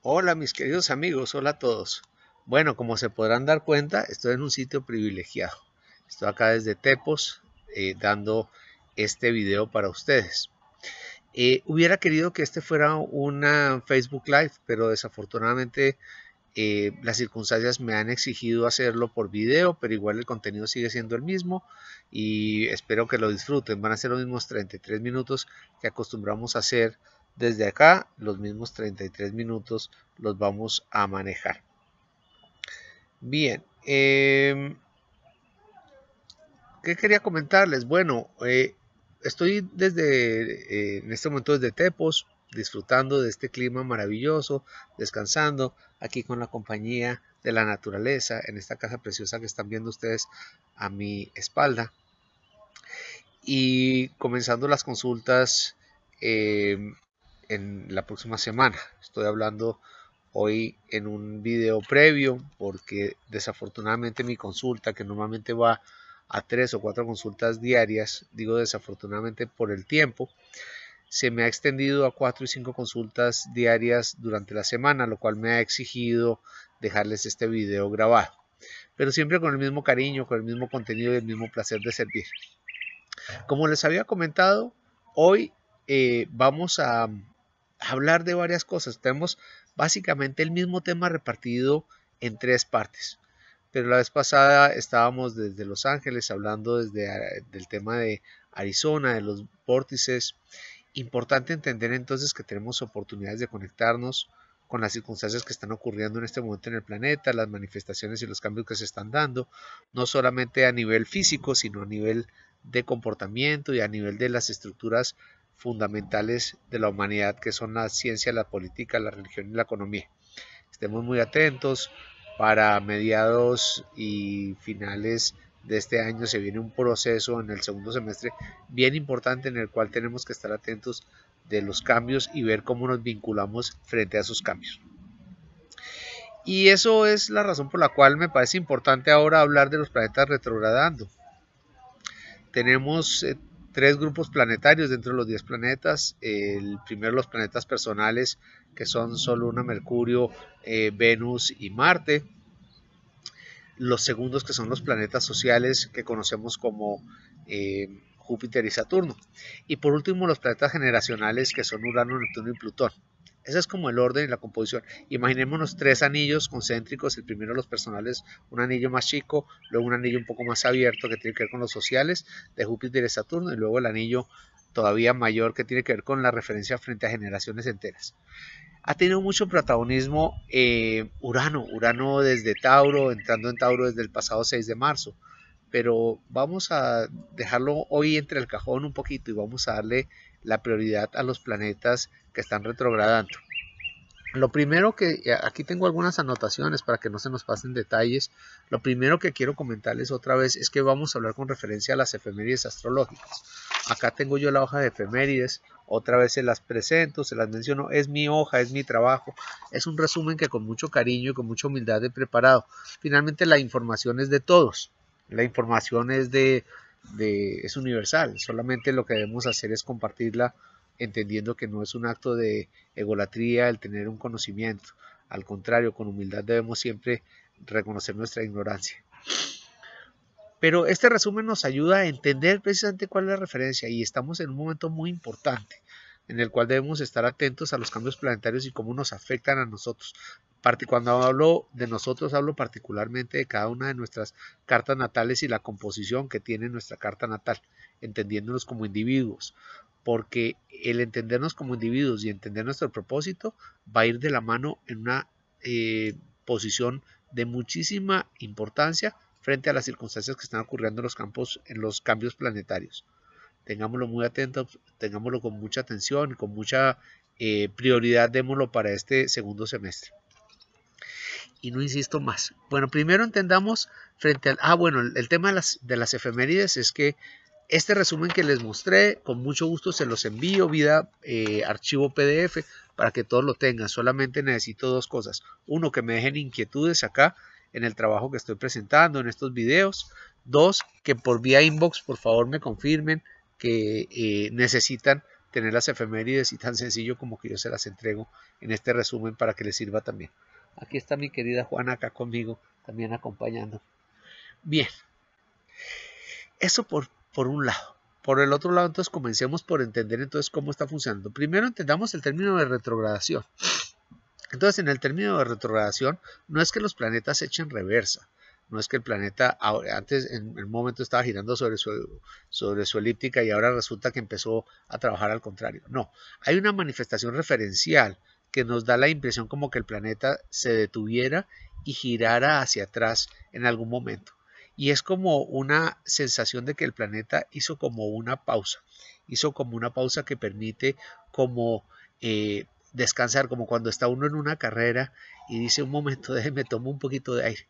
Hola mis queridos amigos, hola a todos. Bueno, como se podrán dar cuenta, estoy en un sitio privilegiado. Estoy acá desde Tepos dando este video para ustedes. Hubiera querido que este fuera una Facebook Live, pero desafortunadamente las circunstancias me han exigido hacerlo por video, pero igual el contenido sigue siendo el mismo y espero que lo disfruten. Van a ser los mismos 33 minutos que acostumbramos a hacer desde acá, los mismos 33 minutos los vamos a manejar. Bien, ¿qué quería comentarles? Bueno, estoy en este momento desde Tepos, disfrutando de este clima maravilloso, descansando aquí con la compañía de la naturaleza en esta casa preciosa que están viendo ustedes a mi espalda y comenzando las consultas en la próxima semana. Estoy hablando hoy en un video previo porque desafortunadamente mi consulta, que normalmente va a 3 o 4 consultas diarias, digo desafortunadamente por el tiempo, se me ha extendido a 4 y 5 consultas diarias durante la semana, lo cual me ha exigido dejarles este video grabado, pero siempre con el mismo cariño, con el mismo contenido y el mismo placer de servir. Como les había comentado, hoy vamos a hablar de varias cosas. Tenemos básicamente el mismo tema repartido en 3 partes. Pero la vez pasada estábamos desde Los Ángeles hablando del tema de Arizona, de los vórtices. Importante entender entonces que tenemos oportunidades de conectarnos con las circunstancias que están ocurriendo en este momento en el planeta, las manifestaciones y los cambios que se están dando, no solamente a nivel físico, sino a nivel de comportamiento y a nivel de las estructuras fundamentales de la humanidad, que son la ciencia, la política, la religión y la economía. Estemos muy atentos. Para mediados y finales de este año se viene un proceso en el segundo semestre bien importante en el cual tenemos que estar atentos de los cambios y ver cómo nos vinculamos frente a esos cambios. Y eso es la razón por la cual me parece importante ahora hablar de los planetas retrogradando. Tenemos 3 grupos planetarios dentro de los 10 planetas. El primero, los planetas personales, que son solo una Mercurio, Venus y Marte. Los segundos, que son los planetas sociales que conocemos como Júpiter y Saturno. Y por último, los planetas generacionales, que son Urano, Neptuno y Plutón. Ese es como el orden y la composición. Imaginémonos 3 anillos concéntricos. El primero, los personales, un anillo más chico, luego un anillo un poco más abierto que tiene que ver con los sociales de Júpiter y Saturno, y luego el anillo todavía mayor que tiene que ver con la referencia frente a generaciones enteras. Ha tenido mucho protagonismo Urano desde Tauro, entrando en Tauro desde el pasado 6 de marzo. Pero vamos a dejarlo hoy entre el cajón un poquito y vamos a darle la prioridad a los planetas que están retrogradando. Lo primero aquí tengo algunas anotaciones para que no se nos pasen detalles. Lo primero que quiero comentarles otra vez es que vamos a hablar con referencia a las efemérides astrológicas. Acá tengo yo la hoja de efemérides, otra vez se las presento, se las menciono, es mi hoja, es mi trabajo, es un resumen que con mucho cariño y con mucha humildad he preparado. Finalmente la información es de todos, la información es universal, solamente lo que debemos hacer es compartirla entendiendo que no es un acto de egolatría el tener un conocimiento, al contrario, con humildad debemos siempre reconocer nuestra ignorancia. Pero este resumen nos ayuda a entender precisamente cuál es la referencia y estamos en un momento muy importante en el cual debemos estar atentos a los cambios planetarios y cómo nos afectan a nosotros. Cuando hablo de nosotros, hablo particularmente de cada una de nuestras cartas natales y la composición que tiene nuestra carta natal, entendiéndonos como individuos, porque el entendernos como individuos y entender nuestro propósito va a ir de la mano en una posición de muchísima importancia frente a las circunstancias que están ocurriendo en los cambios planetarios. Tengámoslo muy atento, tengámoslo con mucha atención, con mucha prioridad, démoslo para este segundo semestre. Y no insisto más. Bueno, primero entendamos el tema de las efemérides es que este resumen que les mostré, con mucho gusto se los envío vía archivo PDF para que todos lo tengan. Solamente necesito 2 cosas. Uno, que me dejen inquietudes acá en el trabajo que estoy presentando en estos videos. 2, que por vía inbox por favor me confirmen que necesitan tener las efemérides y tan sencillo como que yo se las entrego en este resumen para que les sirva también. Aquí está mi querida Juana acá conmigo, también acompañando. Bien, eso por un lado. Por el otro lado, entonces comencemos por entender entonces cómo está funcionando. Primero entendamos el término de retrogradación. Entonces, en el término de retrogradación, no es que los planetas echen reversa, no es que el planeta antes en un momento estaba girando sobre su elíptica y ahora resulta que empezó a trabajar al contrario. No, hay una manifestación referencial que nos da la impresión como que el planeta se detuviera y girara hacia atrás en algún momento. Y es como una sensación de que el planeta hizo como una pausa que permite como descansar, como cuando está uno en una carrera y dice un momento, déjeme tomo un poquito de aire.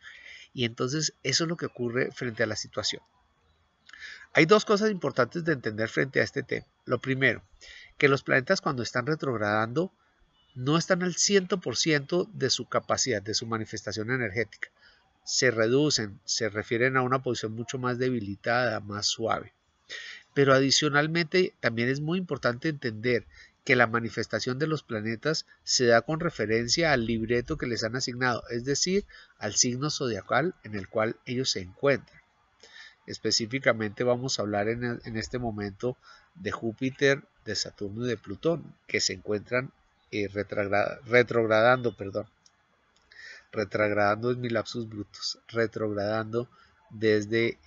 Y entonces eso es lo que ocurre frente a la situación. Hay dos cosas importantes de entender frente a este tema. Lo primero, que los planetas cuando están retrogradando no están al 100% de su capacidad, de su manifestación energética. Se reducen, se refieren a una posición mucho más debilitada, más suave. Pero adicionalmente también es muy importante entender que la manifestación de los planetas se da con referencia al libreto que les han asignado, es decir, al signo zodiacal en el cual ellos se encuentran. Específicamente vamos a hablar en este momento de Júpiter, de Saturno y de Plutón, que se encuentran retrogradando, es mi lapsus brutus, retrogradando desde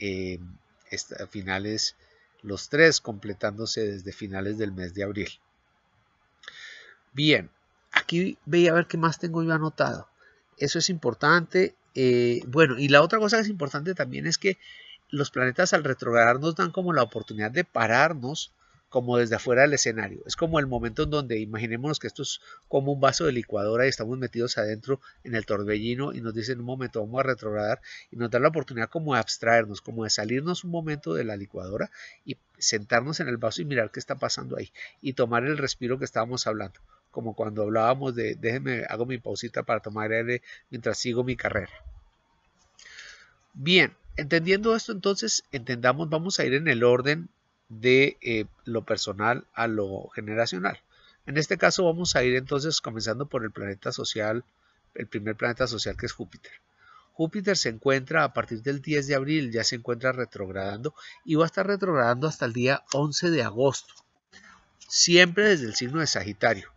finales, los tres completándose desde finales del mes de abril. Bien, aquí veía a ver qué más tengo yo anotado. Eso es importante. Bueno, y la otra cosa que es importante también es que los planetas al retrogradar nos dan como la oportunidad de pararnos como desde afuera del escenario. Es como el momento en donde imaginémonos que esto es como un vaso de licuadora y estamos metidos adentro en el torbellino y nos dicen un momento vamos a retrogradar y nos da la oportunidad como de abstraernos, como de salirnos un momento de la licuadora y sentarnos en el vaso y mirar qué está pasando ahí y tomar el respiro que estábamos hablando, como cuando hablábamos de déjenme, hago mi pausita para tomar aire mientras sigo mi carrera. Bien, entendiendo esto entonces, entendamos, vamos a ir en el orden de lo personal a lo generacional. En este caso vamos a ir entonces comenzando por el planeta social, el primer planeta social que es Júpiter. Júpiter se encuentra a partir del 10 de abril, ya se encuentra retrogradando y va a estar retrogradando hasta el día 11 de agosto, siempre desde el signo de Sagitario.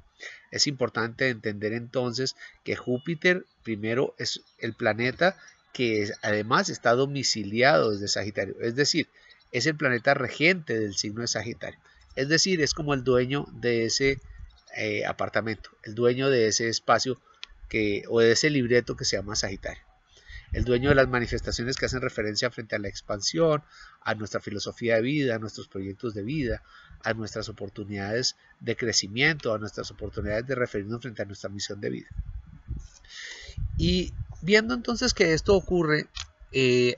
Es importante entender entonces que Júpiter primero es el planeta que además está domiciliado desde Sagitario, es decir, es el planeta regente del signo de Sagitario, es decir, es como el dueño de ese apartamento, el dueño de ese espacio o de ese libreto que se llama Sagitario, el dueño de las manifestaciones que hacen referencia frente a la expansión, a nuestra filosofía de vida, a nuestros proyectos de vida, a nuestras oportunidades de crecimiento, a nuestras oportunidades de referirnos frente a nuestra misión de vida. Y viendo entonces que esto ocurre,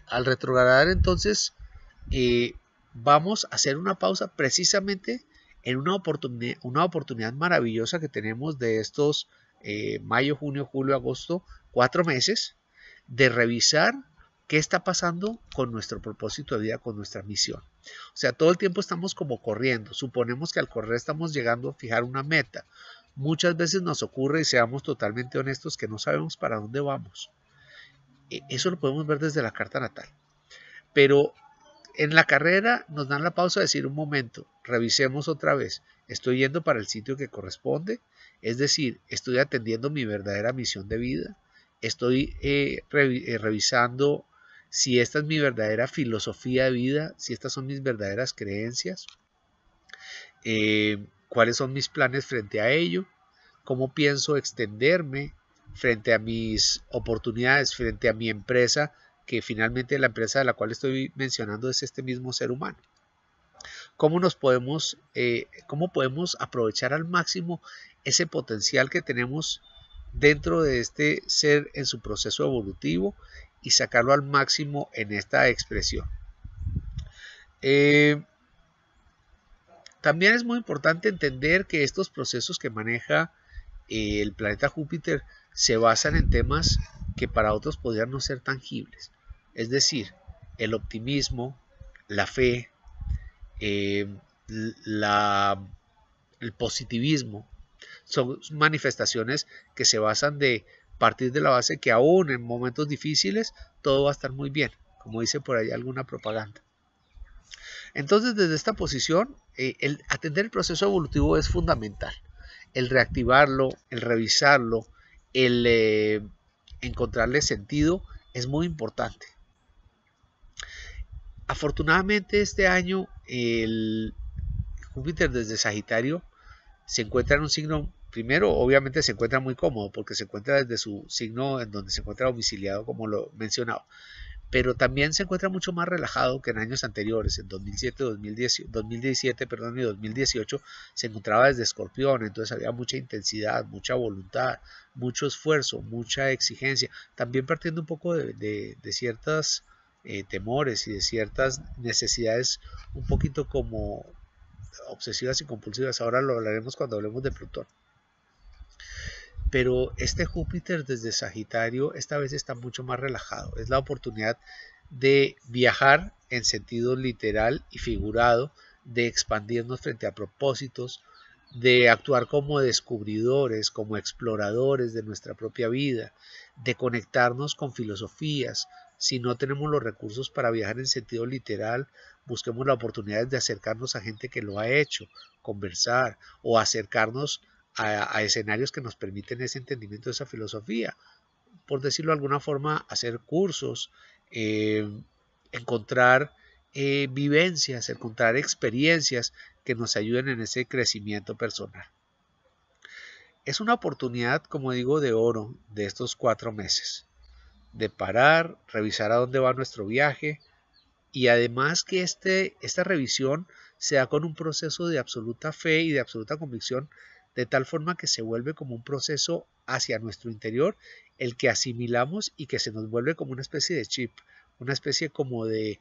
al retrogradar entonces vamos a hacer una pausa precisamente en una oportunidad maravillosa que tenemos de estos mayo, junio, julio, agosto, 4 meses de revisar qué está pasando con nuestro propósito de vida, con nuestra misión. O sea, todo el tiempo estamos como corriendo. Suponemos que al correr estamos llegando a fijar una meta. Muchas veces nos ocurre, y seamos totalmente honestos, que no sabemos para dónde vamos. Eso lo podemos ver desde la carta natal. Pero en la carrera nos dan la pausa de decir un momento, revisemos otra vez. ¿Estoy yendo para el sitio que corresponde? Es decir, ¿estoy atendiendo mi verdadera misión de vida? ¿Estoy revisando si esta es mi verdadera filosofía de vida? ¿Si estas son mis verdaderas creencias? ¿Cuáles son mis planes frente a ello? ¿Cómo pienso extenderme frente a mis oportunidades, frente a mi empresa, que finalmente la empresa de la cual estoy mencionando es este mismo ser humano? ¿Cómo podemos aprovechar al máximo ese potencial que tenemos dentro de este ser en su proceso evolutivo y sacarlo al máximo en esta expresión? También es muy importante entender que estos procesos que maneja el planeta Júpiter se basan en temas que para otros podrían no ser tangibles. Es decir, el optimismo, la fe, el positivismo, son manifestaciones que se basan de partir de la base que aún en momentos difíciles todo va a estar muy bien, como dice por ahí alguna propaganda. Entonces, desde esta posición, el atender el proceso evolutivo es fundamental. El reactivarlo, el revisarlo, el encontrarle sentido es muy importante. Afortunadamente este año el Júpiter desde Sagitario se encuentra en un signo, primero obviamente se encuentra muy cómodo porque se encuentra desde su signo en donde se encuentra domiciliado como lo mencionaba, pero también se encuentra mucho más relajado que en años anteriores. En 2017 perdón, y 2018 se encontraba desde Escorpión, entonces había mucha intensidad, mucha voluntad, mucho esfuerzo, mucha exigencia, también partiendo un poco de ciertas temores y de ciertas necesidades un poquito como obsesivas y compulsivas. Ahora lo hablaremos cuando hablemos de Plutón. Pero este Júpiter desde Sagitario esta vez está mucho más relajado. Es la oportunidad de viajar en sentido literal y figurado, de expandirnos frente a propósitos, de actuar como descubridores, como exploradores de nuestra propia vida, de conectarnos con filosofías. Si no tenemos los recursos para viajar en sentido literal, busquemos la oportunidad de acercarnos a gente que lo ha hecho, conversar o acercarnos a escenarios que nos permiten ese entendimiento de esa filosofía. Por decirlo de alguna forma, hacer cursos, encontrar vivencias, encontrar experiencias que nos ayuden en ese crecimiento personal. Es una oportunidad, como digo, de oro de estos 4 meses, de parar, revisar a dónde va nuestro viaje y además que esta revisión se da con un proceso de absoluta fe y de absoluta convicción, de tal forma que se vuelve como un proceso hacia nuestro interior, el que asimilamos y que se nos vuelve como una especie de chip, una especie como de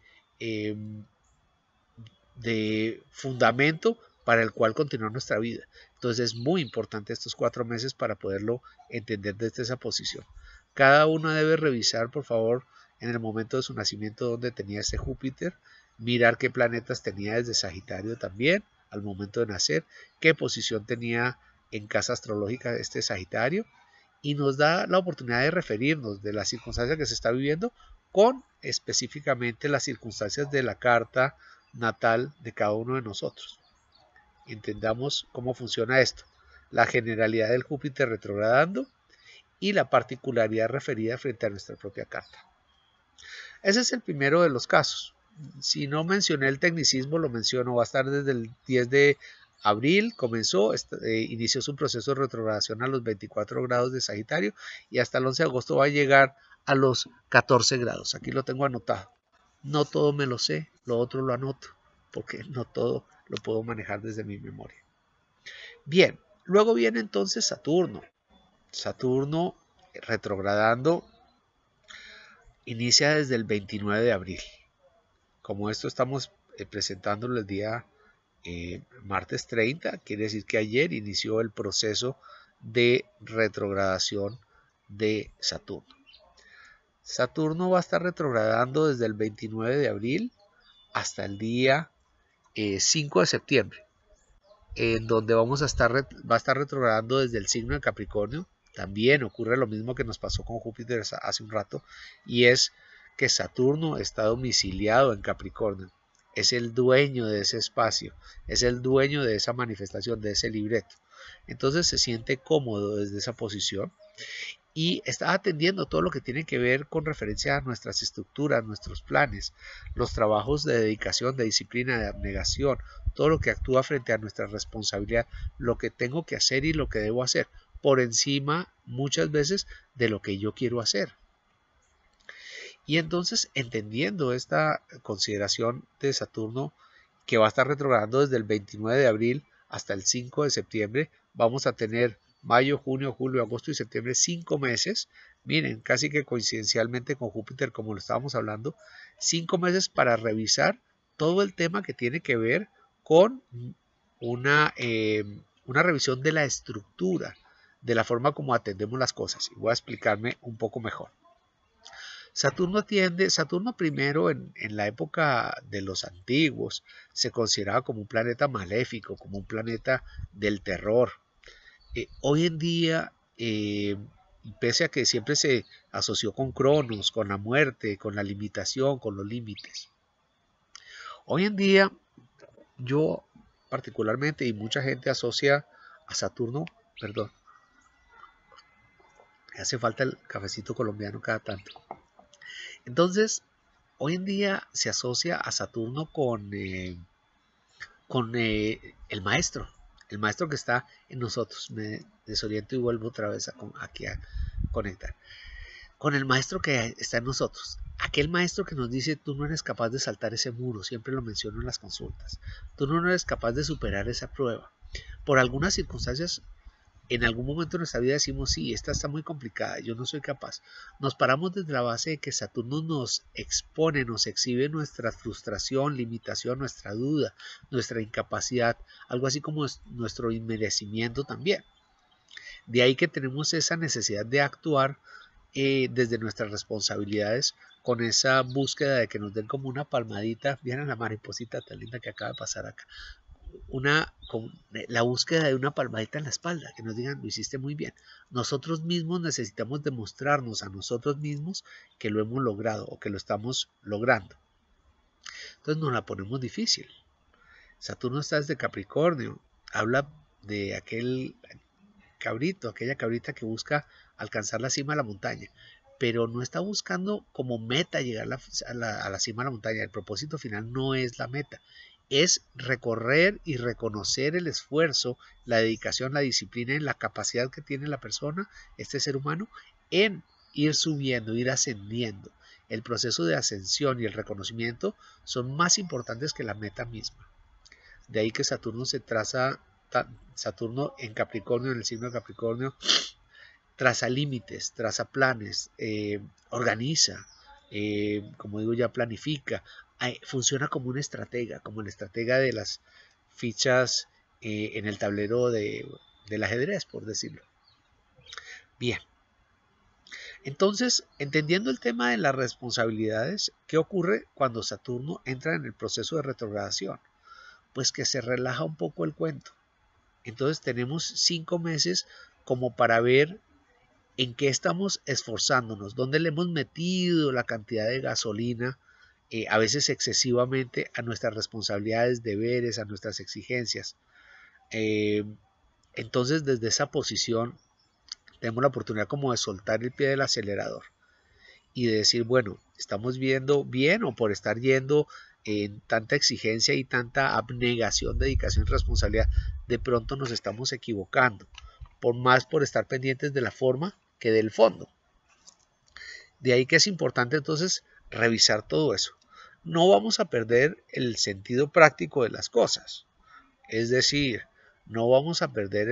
fundamento para el cual continuar nuestra vida. Entonces es muy importante estos 4 meses para poderlo entender desde esa posición. Cada uno debe revisar, por favor, en el momento de su nacimiento dónde tenía ese Júpiter, mirar qué planetas tenía desde Sagitario también al momento de nacer, qué posición tenía en casa astrológica este Sagitario, y nos da la oportunidad de referirnos de la circunstancia que se está viviendo con específicamente las circunstancias de la carta natal de cada uno de nosotros. Entendamos cómo funciona esto, la generalidad del Júpiter retrogradando y la particularidad referida frente a nuestra propia carta. Ese es el primero de los casos. Si no mencioné el tecnicismo, lo menciono. Va a estar desde el 10 de abril, comenzó, inició su proceso de retrogradación a los 24 grados de Sagitario y hasta el 11 de agosto va a llegar a los 14 grados. Aquí lo tengo anotado. No todo me lo sé, lo otro lo anoto, porque no todo lo puedo manejar desde mi memoria. Bien, luego viene entonces Saturno. Saturno retrogradando inicia desde el 29 de abril. Como esto estamos presentándolo el día martes 30, quiere decir que ayer inició el proceso de retrogradación de Saturno. Saturno va a estar retrogradando desde el 29 de abril hasta el día 5 de septiembre, en donde va a estar retrogradando desde el signo de Capricornio. También ocurre lo mismo que nos pasó con Júpiter hace un rato, y es que Saturno está domiciliado en Capricornio. Es el dueño de ese espacio, es el dueño de esa manifestación, de ese libreto. Entonces se siente cómodo desde esa posición y está atendiendo todo lo que tiene que ver con referencia a nuestras estructuras, nuestros planes, los trabajos de dedicación, de disciplina, de abnegación, todo lo que actúa frente a nuestra responsabilidad, lo que tengo que hacer y lo que debo hacer, por encima muchas veces de lo que yo quiero hacer. Y entonces, entendiendo esta consideración de Saturno, que va a estar retrogradando desde el 29 de abril hasta el 5 de septiembre, vamos a tener mayo, junio, julio, agosto y septiembre, 5 meses. Miren, casi que coincidencialmente con Júpiter, como lo estábamos hablando, 5 meses para revisar todo el tema que tiene que ver con una revisión de la estructura, de la forma como atendemos las cosas. Y voy a explicarme un poco mejor. Saturno primero en la época de los antiguos se consideraba como un planeta maléfico, como un planeta del terror. Hoy en día, pese a que siempre se asoció con Cronos, con la muerte, con la limitación, con los límites, hoy en día yo particularmente y mucha gente asocia a Saturno, perdón, hace falta el cafecito colombiano cada tanto. Entonces, hoy en día se asocia a Saturno con el maestro que está en nosotros. Me desoriento y vuelvo otra vez aquí a conectar. Con el maestro que está en nosotros. Aquel maestro que nos dice, tú no eres capaz de saltar ese muro, siempre lo menciono en las consultas. Tú no eres capaz de superar esa prueba. Por algunas circunstancias, en algún momento de nuestra vida decimos, sí, esta está muy complicada, yo no soy capaz. Nos paramos desde la base de que Saturno nos expone, nos exhibe nuestra frustración, limitación, nuestra duda, nuestra incapacidad, algo así como nuestro inmerecimiento también. De ahí que tenemos esa necesidad de actuar desde nuestras responsabilidades con esa búsqueda de que nos den como una palmadita. Miren la mariposita tan linda que acaba de pasar acá. La búsqueda de una palmadita en la espalda, que nos digan, lo hiciste muy bien. Nosotros mismos necesitamos demostrarnos a nosotros mismos que lo hemos logrado o que lo estamos logrando. Entonces nos la ponemos difícil. Saturno está desde Capricornio, habla de aquel cabrito, aquella cabrita que busca alcanzar la cima de la montaña, pero no está buscando como meta llegar a la cima de la montaña. El propósito final no es la meta, es recorrer y reconocer el esfuerzo, la dedicación, la disciplina y la capacidad que tiene la persona, este ser humano, en ir subiendo, ir ascendiendo. El proceso de ascensión y el reconocimiento son más importantes que la meta misma. De ahí que Saturno Saturno en Capricornio, en el signo de Capricornio, traza límites, traza planes, organiza, como digo ya, planifica, funciona como un estratega, como el estratega de las fichas en el tablero del ajedrez, por decirlo. Bien. Entonces, entendiendo el tema de las responsabilidades, ¿qué ocurre cuando Saturno entra en el proceso de retrogradación? Pues que se relaja un poco el cuento. Entonces tenemos 5 meses como para ver en qué estamos esforzándonos, dónde le hemos metido la cantidad de gasolina, a veces excesivamente, a nuestras responsabilidades, deberes, a nuestras exigencias. Entonces desde esa posición tenemos la oportunidad como de soltar el pie del acelerador y de decir, bueno, estamos viendo bien o por estar yendo en tanta exigencia y tanta abnegación, dedicación y responsabilidad, de pronto nos estamos equivocando, por estar pendientes de la forma que del fondo. De ahí que es importante entonces revisar todo eso. No vamos a perder el sentido práctico de las cosas, es decir, no vamos a perder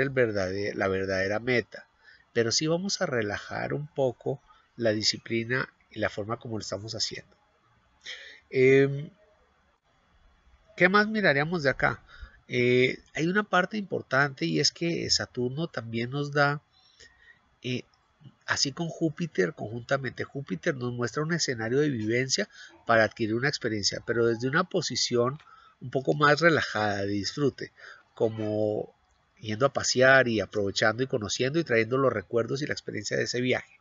la verdadera meta, pero sí vamos a relajar un poco la disciplina y la forma como lo estamos haciendo. ¿Qué más miraríamos de acá? Hay una parte importante y es que Saturno también nos da, así con Júpiter, conjuntamente Júpiter nos muestra un escenario de vivencia para adquirir una experiencia, pero desde una posición un poco más relajada, de disfrute, como yendo a pasear y aprovechando y conociendo y trayendo los recuerdos y la experiencia de ese viaje.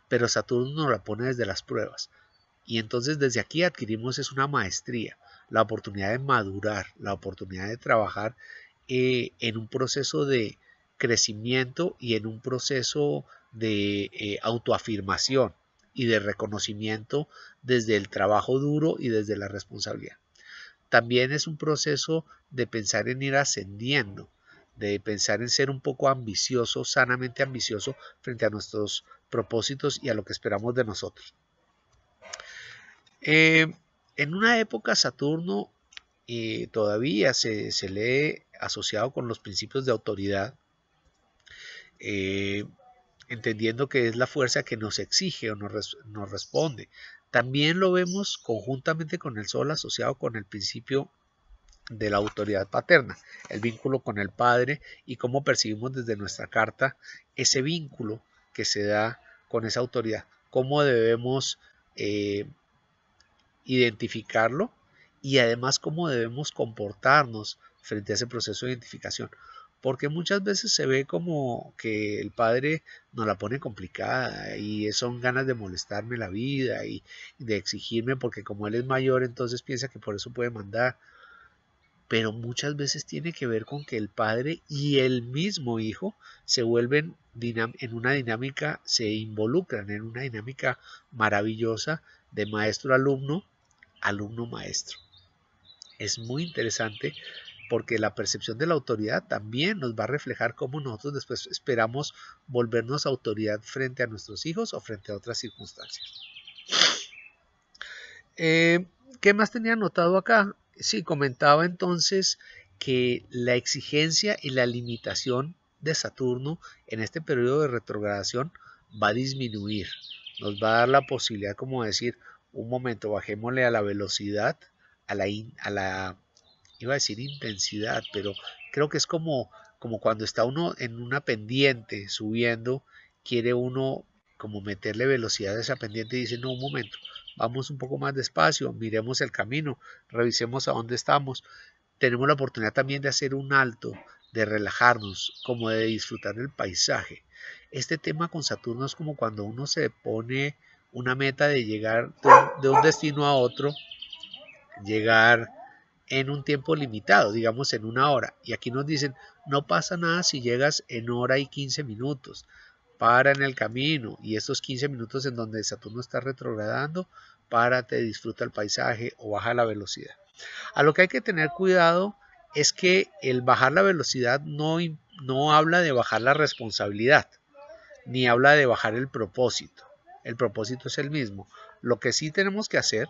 Pero Saturno nos la pone desde las pruebas. Y entonces desde aquí adquirimos es una maestría, la oportunidad de madurar, la oportunidad de trabajar en un proceso de crecimiento y en un proceso de autoafirmación y de reconocimiento desde el trabajo duro y desde la responsabilidad. También es un proceso de pensar en ir ascendiendo, de pensar en ser un poco ambicioso, sanamente ambicioso frente a nuestros propósitos y a lo que esperamos de nosotros. En una época Saturno todavía se lee asociado con los principios de autoridad, entendiendo que es la fuerza que nos exige o nos responde. También lo vemos conjuntamente con el Sol asociado con el principio de la autoridad paterna, el vínculo con el padre y cómo percibimos desde nuestra carta ese vínculo que se da con esa autoridad, cómo debemos identificarlo y además cómo debemos comportarnos frente a ese proceso de identificación. Porque muchas veces se ve como que el padre nos la pone complicada y son ganas de molestarme la vida y de exigirme porque como él es mayor entonces piensa que por eso puede mandar. Pero muchas veces tiene que ver con que el padre y el mismo hijo se vuelven en una dinámica, se involucran en una dinámica maravillosa de maestro-alumno, alumno-maestro. Es muy interesante porque la percepción de la autoridad también nos va a reflejar cómo nosotros después esperamos volvernos autoridad frente a nuestros hijos o frente a otras circunstancias. ¿Qué más tenía anotado acá? Sí, comentaba entonces que la exigencia y la limitación de Saturno en este periodo de retrogradación va a disminuir. Nos va a dar la posibilidad, como decir, un momento, bajémosle a la velocidad, a la iba a decir intensidad, pero creo que es como cuando está uno en una pendiente subiendo, quiere uno como meterle velocidad a esa pendiente y dice, no, un momento, vamos un poco más despacio, miremos el camino, revisemos a dónde estamos. Tenemos la oportunidad también de hacer un alto, de relajarnos, como de disfrutar del paisaje. Este tema con Saturno es como cuando uno se pone una meta de llegar de un destino a otro, llegar en un tiempo limitado, digamos en una hora. Y aquí nos dicen, no pasa nada si llegas en hora y 15 minutos. Para en el camino y estos 15 minutos en donde Saturno está retrogradando, párate, disfruta el paisaje o baja la velocidad. A lo que hay que tener cuidado es que el bajar la velocidad no habla de bajar la responsabilidad, ni habla de bajar el propósito. El propósito es el mismo. Lo que sí tenemos que hacer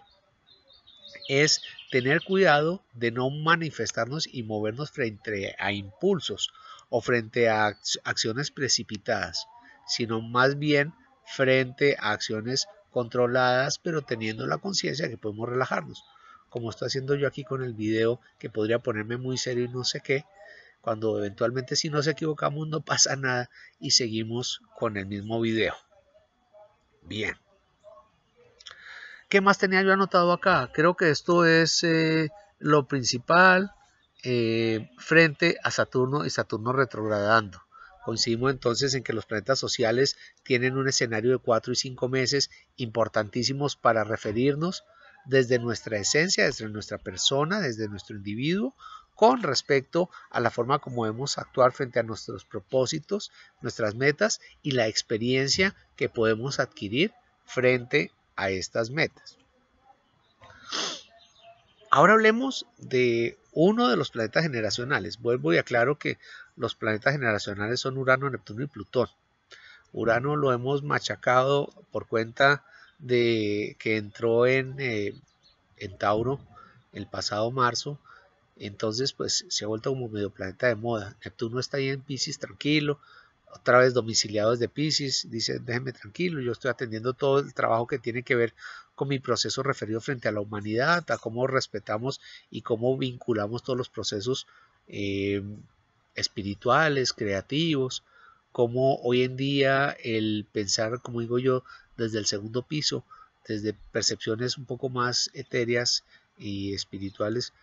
es tener cuidado de no manifestarnos y movernos frente a impulsos o frente a acciones precipitadas, sino más bien frente a acciones controladas, pero teniendo la conciencia de que podemos relajarnos, como estoy haciendo yo aquí con el video, que podría ponerme muy serio y no sé qué, cuando eventualmente si nos equivocamos no pasa nada y seguimos con el mismo video. Bien. ¿Qué más tenía yo anotado acá? Creo que esto es lo principal frente a Saturno y Saturno retrogradando. Coincidimos entonces en que los planetas sociales tienen un escenario de 4 y 5 meses importantísimos para referirnos desde nuestra esencia, desde nuestra persona, desde nuestro individuo, con respecto a la forma como debemos actuar frente a nuestros propósitos, nuestras metas y la experiencia que podemos adquirir frente a estas metas. Ahora hablemos de uno de los planetas generacionales. Vuelvo y aclaro que los planetas generacionales son Urano, Neptuno y Plutón. Urano lo hemos machacado por cuenta de que entró en Tauro el pasado marzo. Entonces pues se ha vuelto como medio planeta de moda. Neptuno está ahí en Piscis tranquilo, otra vez domiciliado desde Piscis, dice déjenme tranquilo, yo estoy atendiendo todo el trabajo que tiene que ver con mi proceso referido frente a la humanidad, a cómo respetamos y cómo vinculamos todos los procesos espirituales, creativos, cómo hoy en día el pensar, como digo yo, desde el segundo piso, desde percepciones un poco más etéreas y espirituales,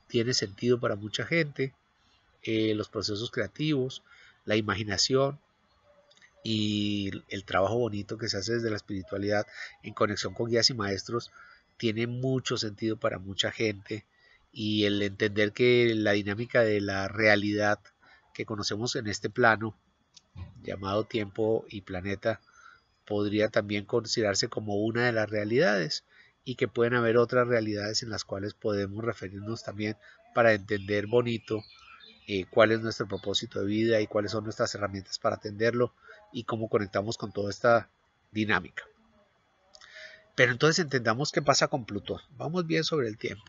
tiene sentido para mucha gente, los procesos creativos, la imaginación y el trabajo bonito que se hace desde la espiritualidad en conexión con guías y maestros tiene mucho sentido para mucha gente, y el entender que la dinámica de la realidad que conocemos en este plano llamado tiempo y planeta podría también considerarse como una de las realidades, y que pueden haber otras realidades en las cuales podemos referirnos también para entender bonito cuál es nuestro propósito de vida y cuáles son nuestras herramientas para atenderlo y cómo conectamos con toda esta dinámica. Pero entonces entendamos qué pasa con Plutón. Vamos bien sobre el tiempo.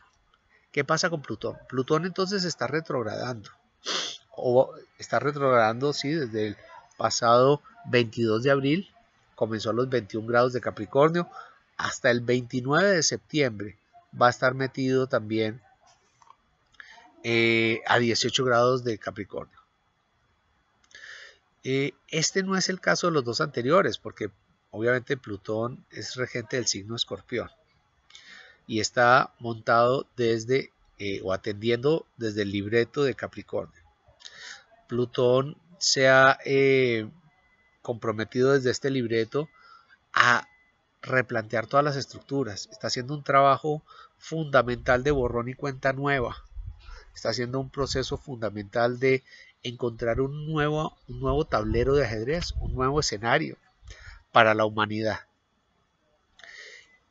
¿Qué pasa con Plutón? Plutón entonces está retrogradando. O está retrogradando, sí, desde el pasado 22 de abril. Comenzó a los 21 grados de Capricornio. Hasta el 29 de septiembre va a estar metido también a 18 grados de Capricornio. Este no es el caso de los dos anteriores, porque obviamente Plutón es regente del signo Escorpión y está montado desde o atendiendo desde el libreto de Capricornio. Plutón se ha comprometido desde este libreto a replantear todas las estructuras. Está haciendo un trabajo fundamental de borrón y cuenta nueva. Está haciendo un proceso fundamental de encontrar un nuevo tablero de ajedrez, un nuevo escenario para la humanidad.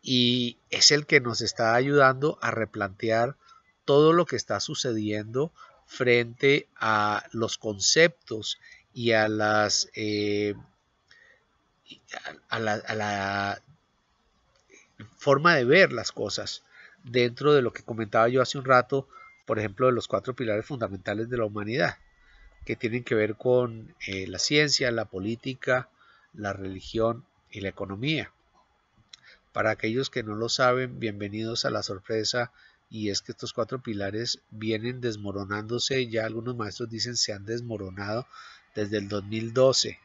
Y es el que nos está ayudando a replantear todo lo que está sucediendo frente a los conceptos y a las a la forma de ver las cosas dentro de lo que comentaba yo hace un rato, por ejemplo, de los 4 pilares fundamentales de la humanidad, que tienen que ver con la ciencia, la política, la religión y la economía. Para aquellos que no lo saben, bienvenidos a la sorpresa, y es que estos 4 pilares vienen desmoronándose, ya algunos maestros dicen se han desmoronado desde el 2012,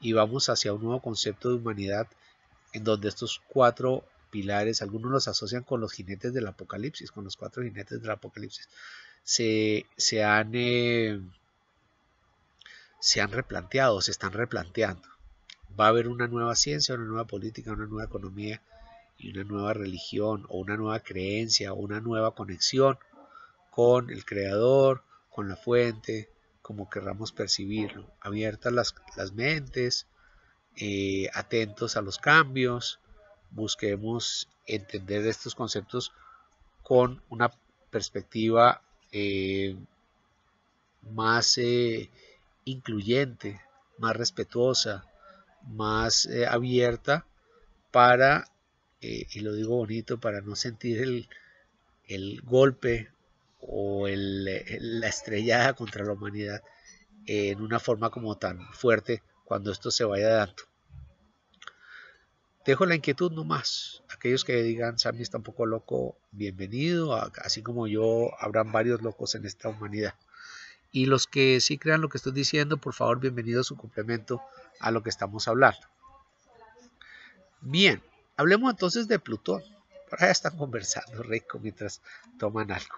y vamos hacia un nuevo concepto de humanidad en donde estos 4 pilares, algunos los asocian con los jinetes del apocalipsis, con los 4 jinetes del apocalipsis, se han replanteado, se están replanteando. Va a haber una nueva ciencia, una nueva política, una nueva economía y una nueva religión o una nueva creencia o una nueva conexión con el creador, con la fuente, como querramos percibirlo. Abiertas las mentes, atentos a los cambios, busquemos entender estos conceptos con una perspectiva más incluyente, más respetuosa, más abierta para, y lo digo bonito, para no sentir el golpe o la estrellada contra la humanidad en una forma como tan fuerte cuando esto se vaya dando. Dejo la inquietud nomás. Aquellos que digan, Sammy está un poco loco, bienvenido. Así como yo, habrán varios locos en esta humanidad. Y los que sí crean lo que estoy diciendo, por favor, bienvenido a su complemento a lo que estamos hablando. Bien, hablemos entonces de Plutón. Por ahí están conversando rico mientras toman algo.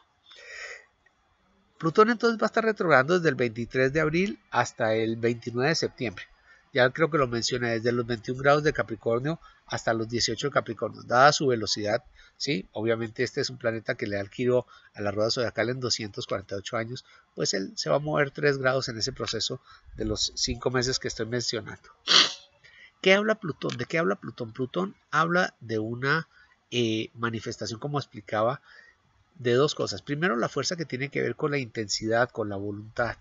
Plutón entonces va a estar retrogradando desde el 23 de abril hasta el 29 de septiembre. Ya creo que lo mencioné, desde los 21 grados de Capricornio hasta los 18 de Capricornio. Dada su velocidad, ¿sí? Obviamente este es un planeta que le da el giro a la rueda zodiacal en 248 años, pues él se va a mover 3 grados en ese proceso de los 5 meses que estoy mencionando. ¿Qué habla Plutón? ¿De qué habla Plutón? Plutón habla de una manifestación, como explicaba, de 2 cosas. Primero, la fuerza que tiene que ver con la intensidad, con la voluntad,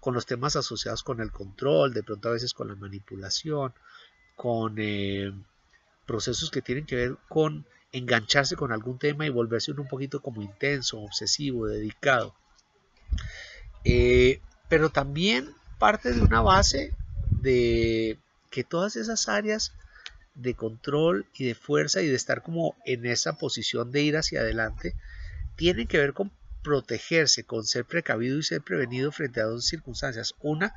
con los temas asociados con el control, de pronto a veces con la manipulación, con procesos que tienen que ver con engancharse con algún tema y volverse un poquito como intenso, obsesivo, dedicado. Pero también parte de una base de que todas esas áreas de control y de fuerza y de estar como en esa posición de ir hacia adelante tienen que ver con protegerse, con ser precavido y ser prevenido frente a 2 circunstancias. Una,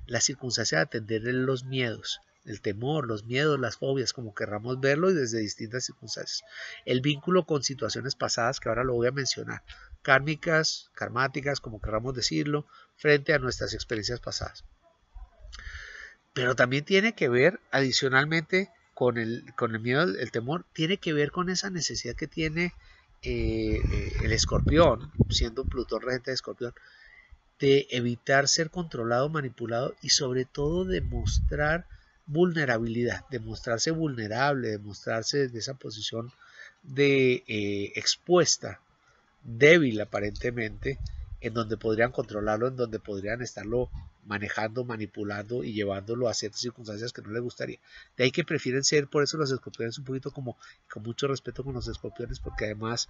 la circunstancia de atender los miedos, el temor, los miedos, las fobias, como querramos verlo y desde distintas circunstancias. El vínculo con situaciones pasadas, que ahora lo voy a mencionar, kármicas, karmáticas, como querramos decirlo, frente a nuestras experiencias pasadas. Pero también tiene que ver, adicionalmente, con el miedo, el temor, tiene que ver con esa necesidad que tiene el escorpión, siendo Plutón regente de escorpión, de evitar ser controlado, manipulado y sobre todo de mostrar vulnerabilidad, de mostrarse vulnerable, de mostrarse desde esa posición de expuesta, débil aparentemente, en donde podrían controlarlo, en donde podrían estarlo manejando, manipulando y llevándolo a ciertas circunstancias que no les gustaría. De ahí que prefieren ser, por eso los escorpiones un poquito como, con mucho respeto con los escorpiones, porque además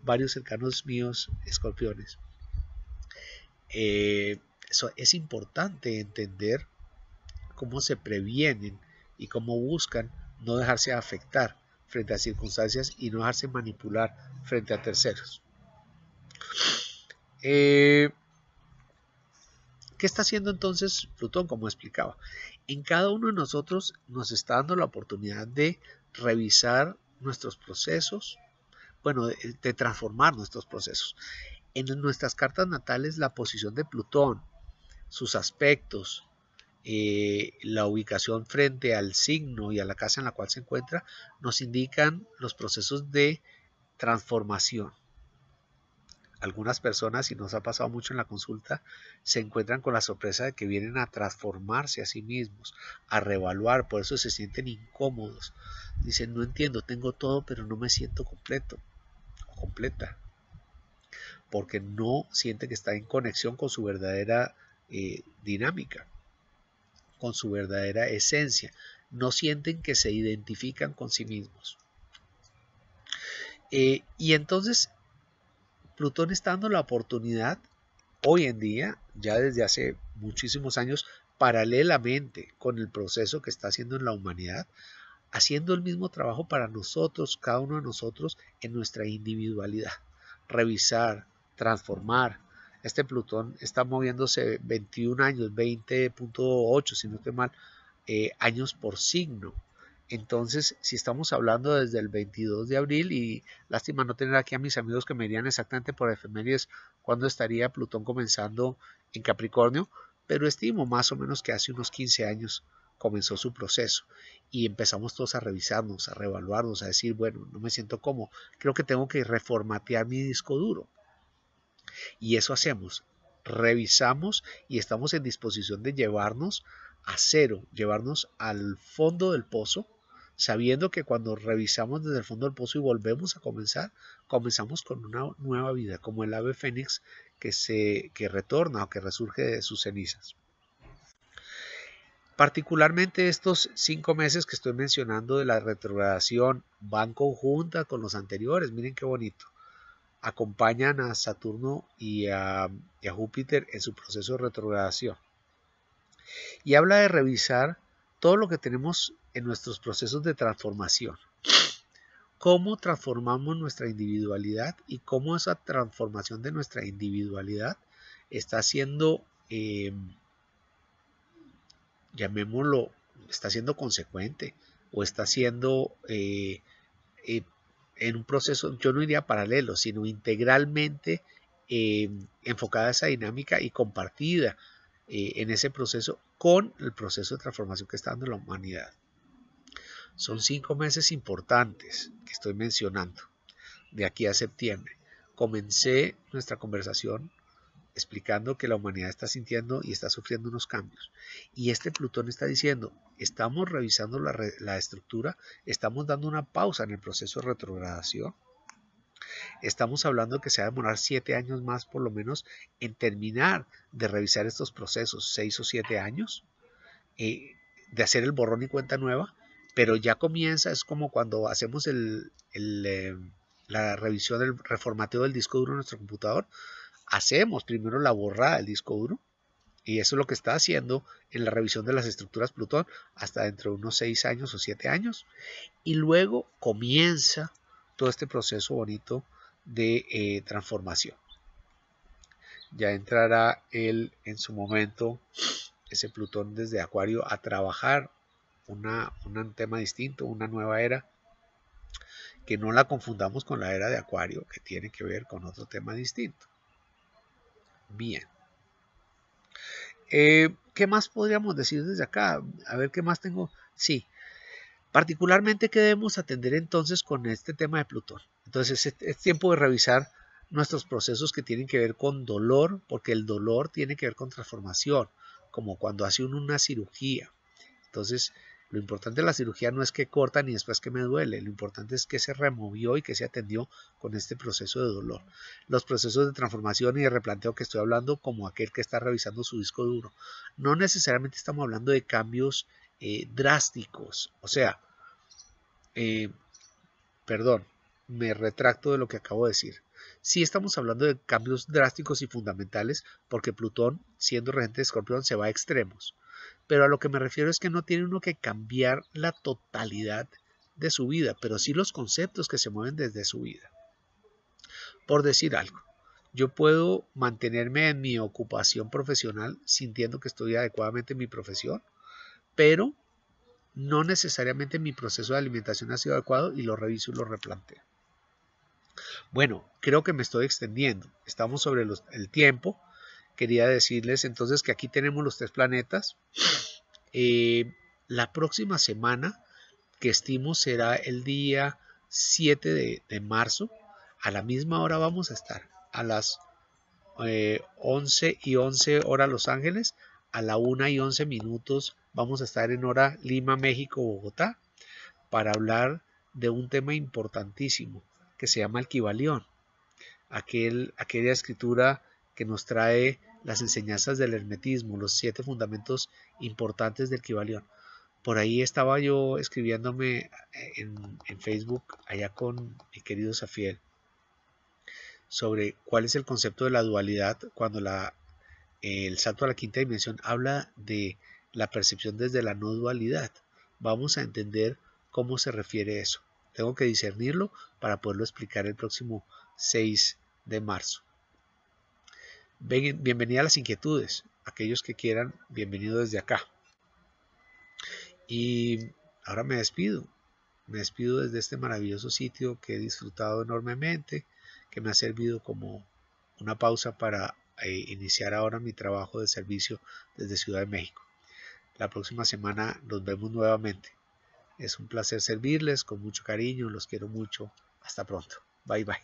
varios cercanos míos escorpiones. Eso es importante entender cómo se previenen y cómo buscan no dejarse afectar frente a circunstancias y no dejarse manipular frente a terceros. ¿Qué está haciendo entonces Plutón? Como explicaba, En cada uno de nosotros nos está dando la oportunidad de revisar nuestros procesos, bueno, de transformar nuestros procesos. En nuestras cartas natales, la posición de Plutón, sus aspectos, la ubicación frente al signo y a la casa en la cual se encuentra, nos indican los procesos de transformación. Algunas personas, y nos ha pasado mucho en la consulta, se encuentran con la sorpresa de que vienen a transformarse a sí mismos, a reevaluar, por eso se sienten incómodos. Dicen, no entiendo, tengo todo, pero no me siento completo o completa, porque no sienten que está en conexión con su verdadera dinámica, con su verdadera esencia. No sienten que se identifican con sí mismos. Y entonces Plutón está dando la oportunidad hoy en día, ya desde hace muchísimos años, paralelamente con el proceso que está haciendo en la humanidad, haciendo el mismo trabajo para nosotros, cada uno de nosotros, en nuestra individualidad. Revisar, transformar. Este Plutón está moviéndose 21 años, 20.8, si no estoy mal, años por signo. Entonces, si estamos hablando desde el 22 de abril, y lástima no tener aquí a mis amigos que me dirían exactamente por efemérides cuándo estaría Plutón comenzando en Capricornio, pero estimo más o menos que hace unos 15 años comenzó su proceso y empezamos todos a revisarnos, a reevaluarnos, a decir, bueno, no me siento cómodo, creo que tengo que reformatear mi disco duro. Y eso hacemos, revisamos y estamos en disposición de llevarnos a cero, llevarnos al fondo del pozo, sabiendo que cuando revisamos desde el fondo del pozo y volvemos a comenzar, comenzamos con una nueva vida, como el ave fénix que retorna o que resurge de sus cenizas. Particularmente estos 5 meses que estoy mencionando de la retrogradación van conjunta con los anteriores, miren qué bonito. Acompañan a Saturno y a Júpiter en su proceso de retrogradación. Y habla de revisar todo lo que tenemos en nuestros procesos de transformación. Cómo transformamos nuestra individualidad y cómo esa transformación de nuestra individualidad está siendo, llamémoslo, está siendo consecuente o está siendo en un proceso, yo no diría paralelo, sino integralmente enfocada a esa dinámica y compartida en ese proceso con el proceso de transformación que está dando la humanidad. Son 5 meses importantes que estoy mencionando, de aquí a septiembre. Comencé nuestra conversación explicando que la humanidad está sintiendo y está sufriendo unos cambios. Y este Plutón está diciendo, estamos revisando la estructura, estamos dando una pausa en el proceso de retrogradación. Estamos hablando que se va a demorar 7 años más por lo menos en terminar de revisar estos procesos, 6 o 7 años, de hacer el borrón y cuenta nueva, pero ya comienza, es como cuando hacemos la revisión del reformateo del disco duro de nuestro computador. Hacemos primero la borrada del disco duro y eso es lo que está haciendo en la revisión de las estructuras Plutón hasta dentro de unos 6 años o 7 años y luego comienza todo este proceso bonito de transformación. Ya entrará él en su momento, ese Plutón desde Acuario, a trabajar un tema distinto, una nueva era, que no la confundamos con la era de Acuario, que tiene que ver con otro tema distinto. Bien. ¿Qué más podríamos decir desde acá? A ver, ¿qué más tengo? Sí, particularmente, ¿qué debemos atender entonces con este tema de Plutón? Entonces, es tiempo de revisar nuestros procesos que tienen que ver con dolor, porque el dolor tiene que ver con transformación, como cuando hace uno una cirugía. Entonces, lo importante de la cirugía no es que corta ni después que me duele, lo importante es que se removió y que se atendió con este proceso de dolor. Los procesos de transformación y de replanteo que estoy hablando, como aquel que está revisando su disco duro, no necesariamente estamos hablando de cambios drásticos, o sea, perdón, me retracto de lo que acabo de decir. Sí estamos hablando de cambios drásticos y fundamentales porque Plutón, siendo regente de Escorpión, se va a extremos. Pero a lo que me refiero es que no tiene uno que cambiar la totalidad de su vida, pero sí los conceptos que se mueven desde su vida. Por decir algo, yo puedo mantenerme en mi ocupación profesional sintiendo que estoy adecuadamente en mi profesión, pero no necesariamente mi proceso de alimentación ha sido adecuado y lo reviso y lo replanteo. Bueno, creo que me estoy extendiendo. Estamos sobre el tiempo. Quería decirles entonces que aquí tenemos los 3 planetas. La próxima semana, que estimo será el día 7 de marzo, a la misma hora vamos a estar, a las 11:11 hora Los Ángeles, a la 1:11 vamos a estar en hora Lima, México, Bogotá, para hablar de un tema importantísimo que se llama el Kybalión, aquella escritura que nos trae las enseñanzas del hermetismo, los 7 fundamentos importantes del Kybalión. Por ahí estaba yo escribiéndome en Facebook allá con mi querido Safiel sobre cuál es el concepto de la dualidad cuando el salto a la quinta dimensión habla de la percepción desde la no dualidad. Vamos a entender cómo se refiere eso. Tengo que discernirlo para poderlo explicar el próximo 6 de marzo. Bienvenida a las inquietudes. Aquellos que quieran, bienvenido desde acá. Y ahora me despido. Me despido desde este maravilloso sitio que he disfrutado enormemente, que me ha servido como una pausa para iniciar ahora mi trabajo de servicio desde Ciudad de México. La próxima semana nos vemos nuevamente. Es un placer servirles con mucho cariño, los quiero mucho. Hasta pronto. Bye bye.